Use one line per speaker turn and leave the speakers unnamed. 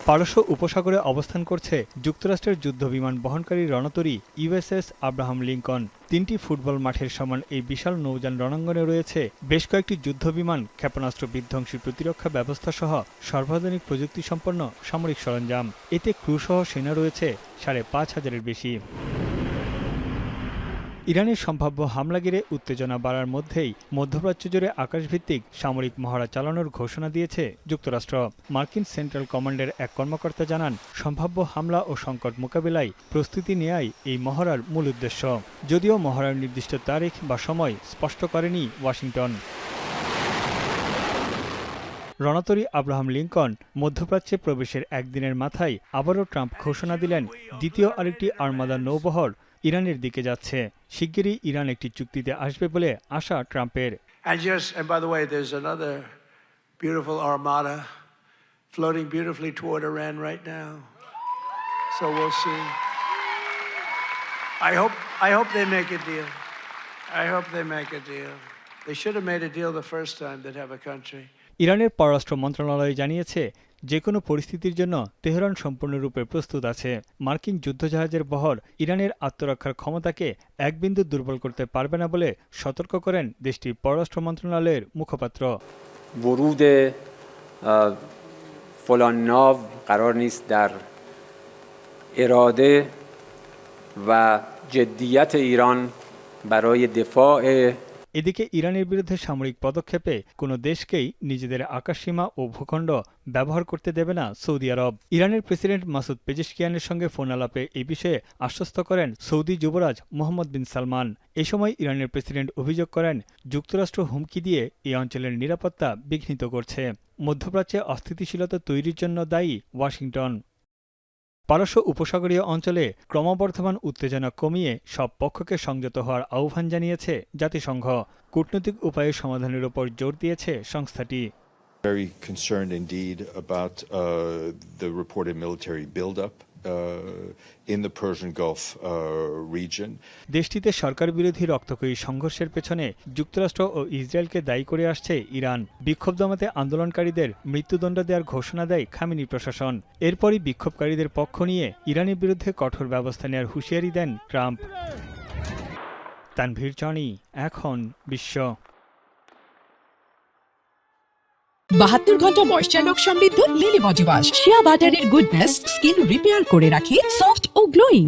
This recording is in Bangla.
পারস্য উপসাগরে অবস্থান করছে যুক্তরাষ্ট্রের যুদ্ধবিমান বহনকারী রণতরী ইউএসএস আব্রাহাম লিঙ্কন। ৩টি ফুটবল মাঠের সমান এই বিশাল নৌযান রণাঙ্গনে রয়েছে বেশ কয়েকটি যুদ্ধবিমান, ক্ষেপণাস্ত্র বিধ্বংসী প্রতিরক্ষা ব্যবস্থা সহ সর্বাধুনিক প্রযুক্তিসম্পন্ন সামরিক সরঞ্জাম। এতে ক্রুসহ সেনা রয়েছে ৫,৫০০-এর বেশি। ইরানের সম্ভাব্য হামলা ঘিরে উত্তেজনা বাড়ার মধ্যেই মধ্যপ্রাচ্য জুড়ে আকাশভিত্তিক সামরিক মহড়া চালানোর ঘোষণা দিয়েছে যুক্তরাষ্ট্র। মার্কিন সেন্ট্রাল কমান্ডের এক কর্মকর্তা জানান, সম্ভাব্য হামলা ও সংকট মোকাবিলায় প্রস্তুতি নেয়াই এই মহড়ার মূল উদ্দেশ্য। যদিও মহড়ার নির্দিষ্ট তারিখ বা সময় স্পষ্ট করেনি ওয়াশিংটন। রণতরী আব্রাহাম লিঙ্কন মধ্যপ্রাচ্যে প্রবেশের একদিনের মাথায় আবারও ট্রাম্প ঘোষণা দিলেন, দ্বিতীয় আরেকটি আর্মাদা নৌবহর ইরানের দিকে যাচ্ছে। শিগগিরই ইরান একটি চুক্তিতে আসবে বলে আশা ট্রাম্পের।
And by the way, there's another beautiful armada floating beautifully toward Iran right now. So we'll see. I hope they make a deal. I hope they make a deal. They should have made a deal the first time they'd have a country.
ইরানের পররাষ্ট্র মন্ত্রণালয় জানিয়েছে, যে কোনো পরিস্থিতির জন্য তেহরান সম্পূর্ণরূপে প্রস্তুত আছে। মার্কিন যুদ্ধজাহাজের বহর ইরানের আত্মরক্ষার ক্ষমতাকে এক বিন্দু দুর্বল করতে পারবে না বলে সতর্ক করেন দেশটির পররাষ্ট্র মন্ত্রণালয়ের মুখপাত্র।
ورود فلان ناو قرار نیست در اراده و جدیت ایران برای دفاع
এদিকে ইরানের বিরুদ্ধে সামরিক পদক্ষেপে কোনো দেশকেই নিজেদের আকাশসীমা ও ভূখণ্ড ব্যবহার করতে দেবে না সৌদি আরব। ইরানের প্রেসিডেন্ট মাসুদ পেজেশকিয়ানের সঙ্গে ফোন আলাপে এই বিষয়ে আশ্বস্ত করেন সৌদি যুবরাজ মোহাম্মদ বিন সালমান। এ সময় ইরানের প্রেসিডেন্ট অভিযোগ করেন, যুক্তরাষ্ট্র হুমকি দিয়ে এই অঞ্চলের নিরাপত্তা বিঘ্নিত করছে। মধ্যপ্রাচ্যে অস্থিতিশীলতা তৈরির জন্য দায়ী ওয়াশিংটন। পারস্য উপসাগরীয় অঞ্চলে ক্রমবর্ধমান উত্তেজনা কমিয়ে সব পক্ষকে সংযত হওয়ার আহ্বান জানিয়েছে জাতিসংঘ। কূটনৈতিক উপায়ে সমাধানের ওপর জোর দিয়েছে সংস্থাটি।
Very concerned indeed about the reported military buildup in the Persian Gulf region.
দেশটিতে সরকার বিরোধী রক্তক্ষয়ী সংঘর্ষের পেছনে যুক্তরাষ্ট্র ও ইসরায়েলকে দায়ী করে আসছে ইরান। বিক্ষোভ দমাতে আন্দোলনকারীদের মৃত্যুদণ্ড দেওয়ার ঘোষণা দেয় খামেনি প্রশাসন। এরপরই বিক্ষোভকারীদের পক্ষ নিয়ে ইরানের বিরুদ্ধে কঠোর ব্যবস্থা নেওয়ার হুঁশিয়ারি দেন ট্রাম্প। তানভীর জনি, এখন বিশ্ব।
72 ঘন্টা ময়েশ্চার লক সমৃদ্ধ লিলি বডি ওয়াশ। শিয়া বাটারের গুডনেস স্কিন রিপেয়ার করে রাখে সফট ও গ্লোয়িং।